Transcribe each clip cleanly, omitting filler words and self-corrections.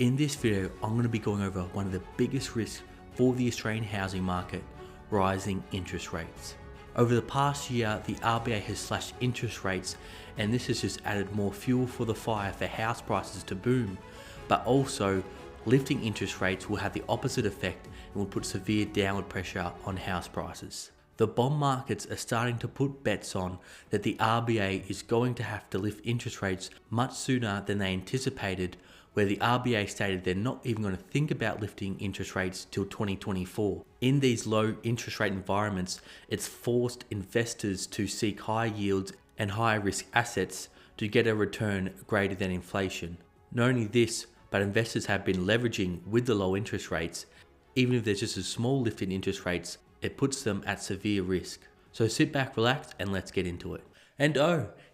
In this video, I'm going to be going over one of the biggest risks for the Australian housing market, rising interest rates. Over the past year, the RBA has slashed interest rates, and this has just added more fuel for the fire for house prices to boom. But also, lifting interest rates will have the opposite effect and will put severe downward pressure on house prices. The bond markets are starting to put bets on that the RBA is going to have to lift interest rates much sooner than they anticipated, where the RBA stated they're not even going to think about lifting interest rates till 2024. In these low interest rate environments, it's forced investors to seek high yields and higher risk assets to get a return greater than inflation. Not only this, but investors have been leveraging with the low interest rates. Even if there's just a small lift in interest rates, it puts them at severe risk. So sit back, relax, and let's get into it. And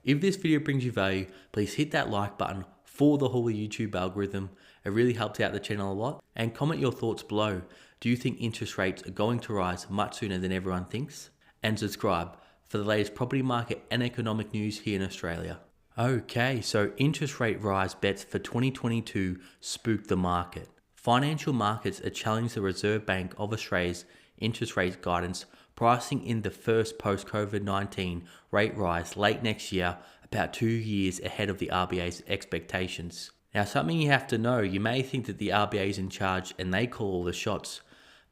if this video brings you value, please hit that like button for the whole YouTube algorithm. It really helps out the channel a lot. And comment your thoughts below. Do you think interest rates are going to rise much sooner than everyone thinks? And subscribe for the latest property market and economic news here in Australia. Okay, so interest rate rise bets for 2022 spooked the market. Financial markets are challenging the Reserve Bank of Australia's interest rate guidance, pricing in the first post-COVID-19 rate rise late next year, about 2 years ahead of the RBA's expectations. Now, something you have to know, you may think that the RBA is in charge and they call all the shots,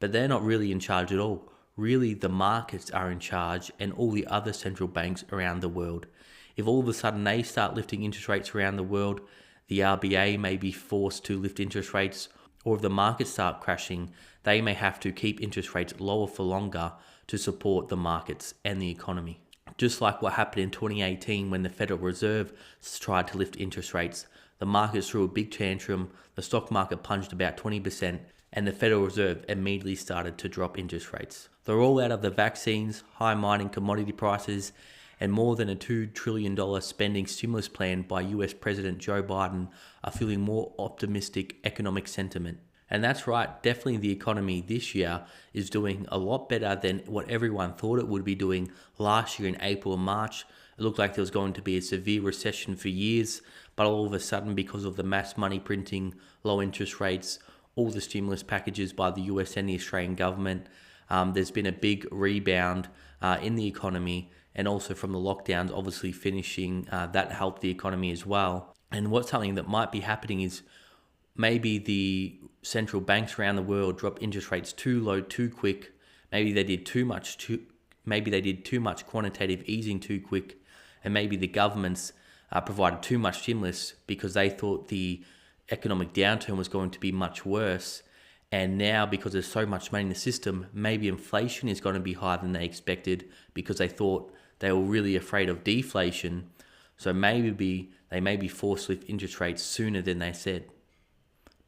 but they're not really in charge at all. Really, the markets are in charge and all the other central banks around the world. If all of a sudden they start lifting interest rates around the world, the RBA may be forced to lift interest rates, or if the markets start crashing, they may have to keep interest rates lower for longer to support the markets and the economy. Just like what happened in 2018 when the Federal Reserve tried to lift interest rates, the markets threw a big tantrum, the stock market plunged about 20%, and the Federal Reserve immediately started to drop interest rates. The rollout of the vaccines, high mining commodity prices, and more than a $2 trillion spending stimulus plan by US President Joe Biden are fueling more optimistic economic sentiment. And that's right, definitely the economy this year is doing a lot better than what everyone thought it would be doing last year in April and March. It looked like there was going to be a severe recession for years, but all of a sudden, because of the mass money printing, low interest rates, all the stimulus packages by the US and the Australian government, there's been a big rebound in the economy, and also from the lockdowns obviously finishing, that helped the economy as well. And what's something that might be happening is maybe the central banks around the world drop interest rates too low too quick. Maybe they did too much quantitative easing too quick, and maybe the governments provided too much stimulus because they thought the economic downturn was going to be much worse. And now, because there's so much money in the system, maybe inflation is going to be higher than they expected because they thought they were really afraid of deflation. So maybe they may be forced to lift interest rates sooner than they said.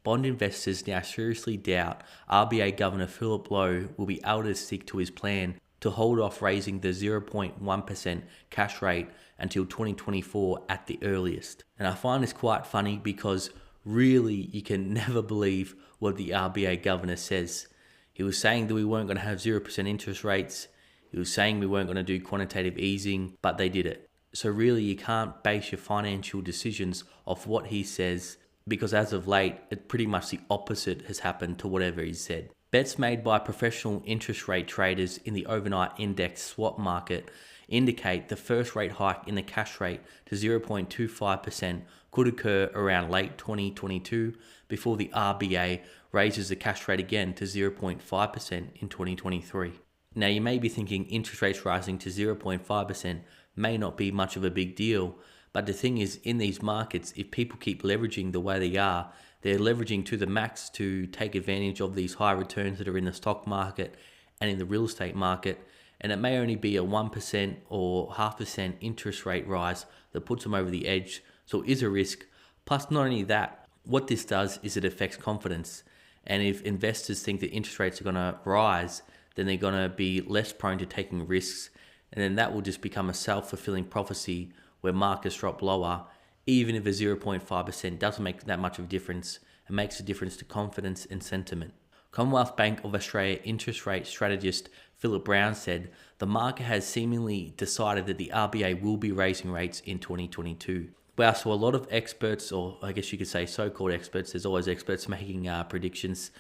Bond investors now seriously doubt RBA Governor Philip Lowe will be able to stick to his plan to hold off raising the 0.1% cash rate until 2024 at the earliest. And I find this quite funny because really you can never believe what the RBA Governor says. He was saying that we weren't going to have 0% interest rates. He was saying we weren't going to do quantitative easing, but they did it. So really you can't base your financial decisions off what he says, because as of late, pretty much the opposite has happened to whatever he said. Bets made by professional interest rate traders in the overnight index swap market indicate the first rate hike in the cash rate to 0.25% could occur around late 2022 before the RBA raises the cash rate again to 0.5% in 2023. Now you may be thinking interest rates rising to 0.5% may not be much of a big deal, but the thing is, in these markets, if people keep leveraging the way they are, they're leveraging to the max to take advantage of these high returns that are in the stock market and in the real estate market. And it may only be a 1% or 0.5% interest rate rise that puts them over the edge. So it is a risk. Plus, not only that, what this does is it affects confidence. And if investors think that interest rates are going to rise, then they're going to be less prone to taking risks. And then that will just become a self-fulfilling prophecy where markets drop lower. Even if a 0.5% doesn't make that much of a difference, it makes a difference to confidence and sentiment. Commonwealth Bank of Australia interest rate strategist Philip Brown said the market has seemingly decided that the RBA will be raising rates in 2022. Well, so a lot of experts, or I guess you could say so-called experts, there's always experts making predictions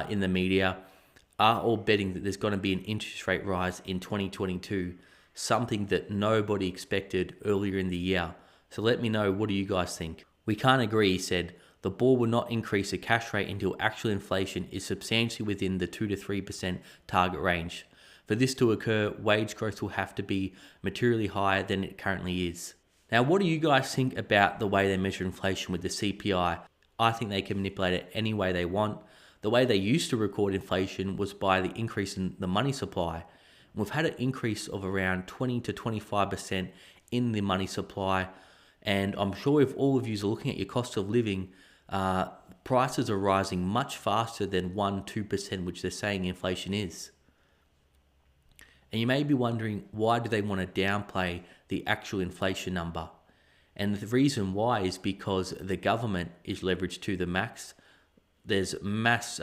in the media, are all betting that there's going to be an interest rate rise in 2022, something that nobody expected earlier in the year. So let me know, what do you guys think? We can't agree, he said. The board will not increase the cash rate until actual inflation is substantially within the 2 to 3% target range. For this to occur, wage growth will have to be materially higher than it currently is. Now, what do you guys think about the way they measure inflation with the CPI? I think they can manipulate it any way they want. The way they used to record inflation was by the increase in the money supply. We've had an increase of around 20 to 25% in the money supply. And I'm sure if all of you are looking at your cost of living, prices are rising much faster than 1-2%, which they're saying inflation is. And you may be wondering, why do they want to downplay the actual inflation number? And the reason why is because the government is leveraged to the max. There's mass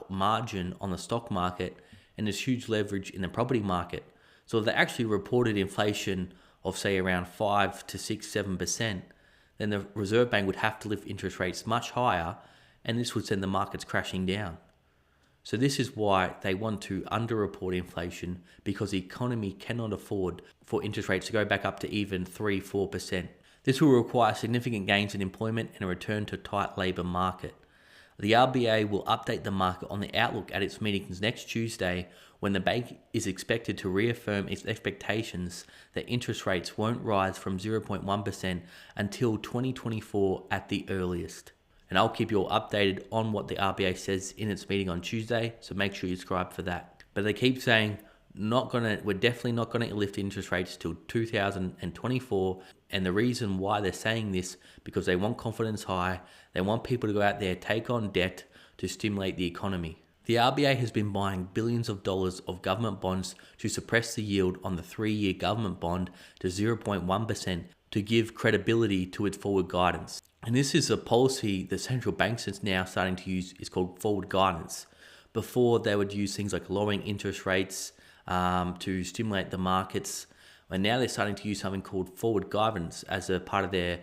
margin on the stock market, and there's huge leverage in the property market. So if they actually reported inflation of, say, around 5 to 6, 7%, then the Reserve Bank would have to lift interest rates much higher, and this would send the markets crashing down. So this is why they want to underreport inflation, because the economy cannot afford for interest rates to go back up to even 3-4%. This will require significant gains in employment and a return to tight labour market. The RBA will update the market on the outlook at its meetings next Tuesday, when the bank is expected to reaffirm its expectations that interest rates won't rise from 0.1% until 2024 at the earliest. And I'll keep you all updated on what the RBA says in its meeting on Tuesday, so make sure you subscribe for that. But they keep saying we're definitely not gonna lift interest rates till 2024. And the reason why they're saying this, because they want confidence high, they want people to go out there, take on debt to stimulate the economy. The RBA has been buying billions of dollars of government bonds to suppress the yield on the 3-year government bond to 0.1% to give credibility to its forward guidance. And this is a policy the central banks is now starting to use. Is called forward guidance. Before, they would use things like lowering interest rates to stimulate the markets. And now they're starting to use something called forward guidance as a part of their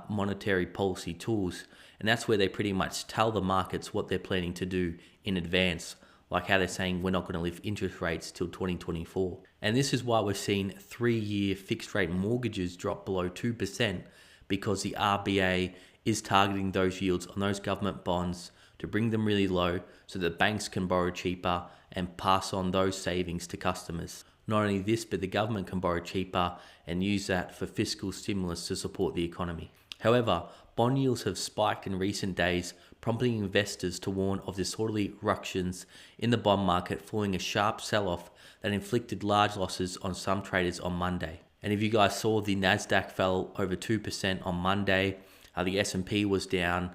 monetary policy tools. And that's where they pretty much tell the markets what they're planning to do in advance, like how they're saying we're not going to lift interest rates till 2024. And this is why we're seeing 3-year fixed rate mortgages drop below 2%, because the RBA is targeting those yields on those government bonds to bring them really low so that banks can borrow cheaper and pass on those savings to customers. Not only this, but the government can borrow cheaper and use that for fiscal stimulus to support the economy. However, bond yields have spiked in recent days, prompting investors to warn of disorderly ructions in the bond market following a sharp sell-off that inflicted large losses on some traders on Monday. And if you guys saw, the Nasdaq fell over 2% on Monday. The S&P was down.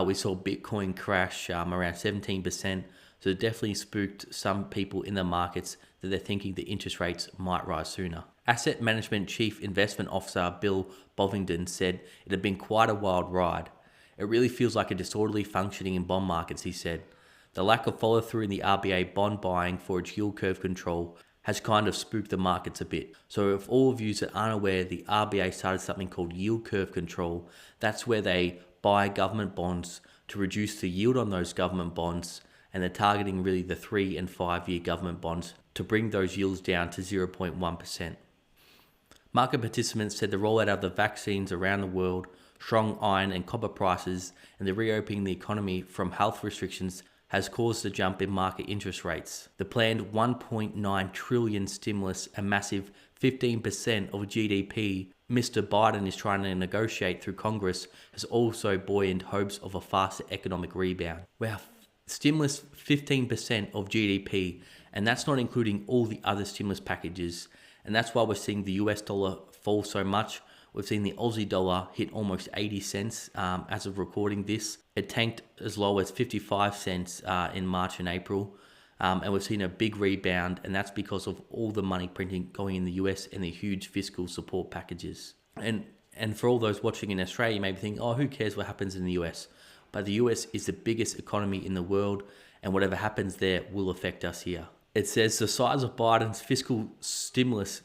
We saw Bitcoin crash around 17%. So it definitely spooked some people in the markets that they're thinking the interest rates might rise sooner. Asset Management Chief Investment Officer Bill Bovingdon said it had been quite a wild ride. It really feels like a disorderly functioning in bond markets, he said. The lack of follow through in the RBA bond buying for its yield curve control has kind of spooked the markets a bit. So if all of you that aren't aware, the RBA started something called yield curve control. That's where they buy government bonds to reduce the yield on those government bonds, and they're targeting really the 3 and 5 year government bonds to bring those yields down to 0.1%. Market participants said the rollout of the vaccines around the world, strong iron and copper prices, and the reopening the economy from health restrictions has caused a jump in market interest rates. The planned 1.9 trillion stimulus, a massive 15% of GDP Mr. Biden is trying to negotiate through Congress, has also buoyed hopes of a faster economic rebound. Wow, stimulus 15% of GDP, and that's not including all the other stimulus packages. And that's why we're seeing the US dollar fall so much. We've seen the Aussie dollar hit almost 80 cents as of recording this. It tanked as low as 55 cents in March and April. And we've seen a big rebound, and that's because of all the money printing going in the US and the huge fiscal support packages. And for all those watching in Australia, you may be thinking, oh, who cares what happens in the US? But the US is the biggest economy in the world, and whatever happens there will affect us here. It says the size of Biden's fiscal stimulus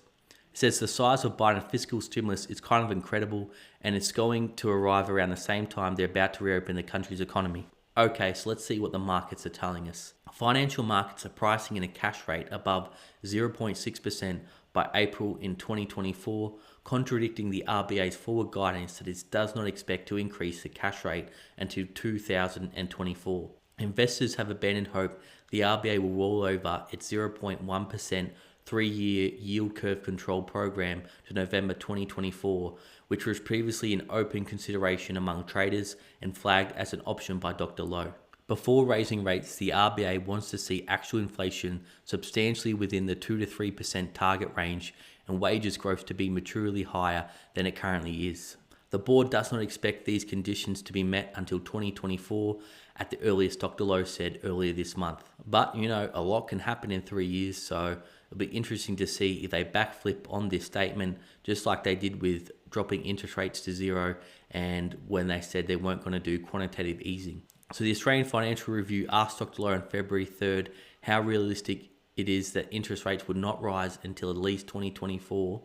says the size of Biden's fiscal stimulus is kind of incredible and it's going to arrive around the same time they're about to reopen the country's economy. Okay, so let's see what the markets are telling us. Financial markets are pricing in a cash rate above 0.6% by April in 2024, contradicting the RBA's forward guidance that it does not expect to increase the cash rate until 2024. Investors have abandoned hope the RBA will roll over its 0.1% three-year yield curve control program to November 2024, which was previously an open consideration among traders and flagged as an option by Dr. Lowe. Before raising rates, the RBA wants to see actual inflation substantially within the 2 to 3% target range and wages growth to be materially higher than it currently is. The board does not expect these conditions to be met until 2024 at the earliest, Dr. Lowe said earlier this month. But, a lot can happen in 3 years, so it'll be interesting to see if they backflip on this statement, just like they did with dropping interest rates to zero and when they said they weren't going to do quantitative easing. So the Australian Financial Review asked Dr. Lowe on February 3rd how realistic it is that interest rates would not rise until at least 2024.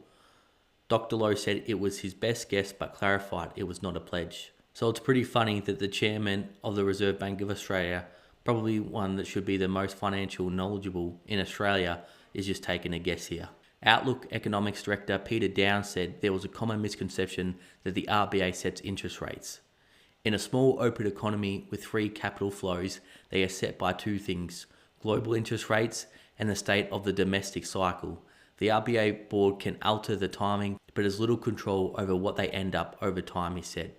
Dr. Lowe said it was his best guess but clarified it was not a pledge. So it's pretty funny that the chairman of the Reserve Bank of Australia, probably one that should be the most financial knowledgeable in Australia, is just taking a guess here. Outlook Economics Director Peter Downs said there was a common misconception that the RBA sets interest rates. In a small open economy with free capital flows, they are set by two things: global interest rates and the state of the domestic cycle. The RBA board can alter the timing, but has little control over what they end up over time, he said.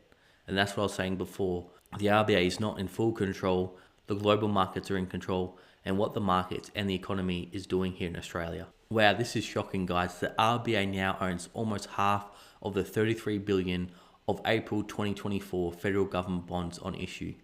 And that's what I was saying before. The RBA is not in full control. The global markets are in control, and what the markets and the economy is doing here in Australia. Wow, this is shocking, guys. The RBA now owns almost half of the $33 billion of April 2024 federal government bonds on issue.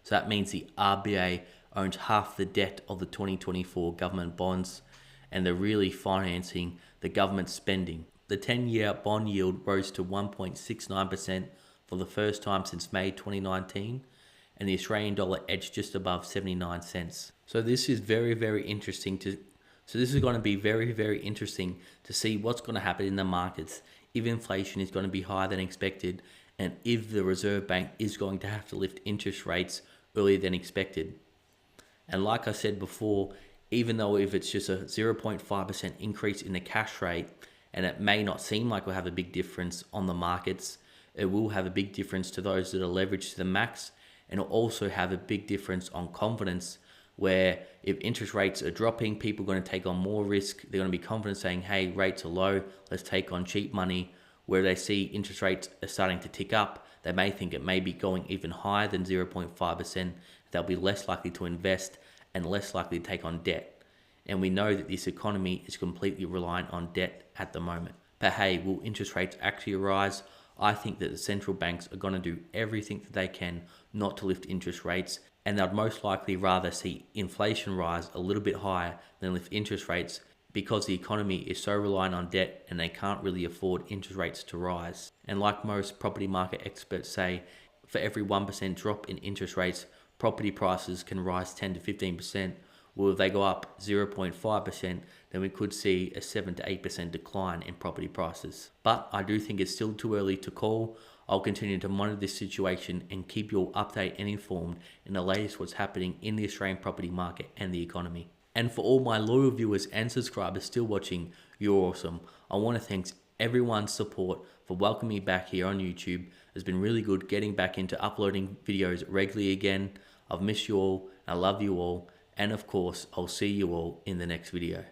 So that means the RBA owns half the debt of the 2024 government bonds, and they're really financing the government spending. The 10-year bond yield rose to 1.69% for the first time since May 2019, and the Australian dollar edged just above 79 cents. So this is very, very interesting this is going to be very, very interesting to see what's going to happen in the markets, if inflation is going to be higher than expected, and if the Reserve Bank is going to have to lift interest rates earlier than expected. And like I said before, even though if it's just a 0.5% increase in the cash rate, and it may not seem like we'll have a big difference on the markets, it will have a big difference to those that are leveraged to the max, and it'll also have a big difference on confidence, where if interest rates are dropping, people are going to take on more risk. They're going to be confident saying, hey, rates are low, let's take on cheap money. Where they see interest rates are starting to tick up, they may think it may be going even higher than 0.5%. They'll be less likely to invest and less likely to take on debt. And we know that this economy is completely reliant on debt at the moment. But hey, will interest rates actually rise? I think that the central banks are going to do everything that they can not to lift interest rates, and they'd most likely rather see inflation rise a little bit higher than lift interest rates, because the economy is so reliant on debt and they can't really afford interest rates to rise. And like most property market experts say, for every 1% drop in interest rates, property prices can rise 10 to 15%. Well, if they go up 0.5%, then we could see a 7 to 8% decline in property prices. But I do think it's still too early to call. I'll continue to monitor this situation and keep you all updated and informed in the latest what's happening in the Australian property market and the economy. And for all my loyal viewers and subscribers still watching, you're awesome. I want to thank everyone's support for welcoming me back here on YouTube. It's been really good getting back into uploading videos regularly again. I've missed you all. I love you all. And of course, I'll see you all in the next video.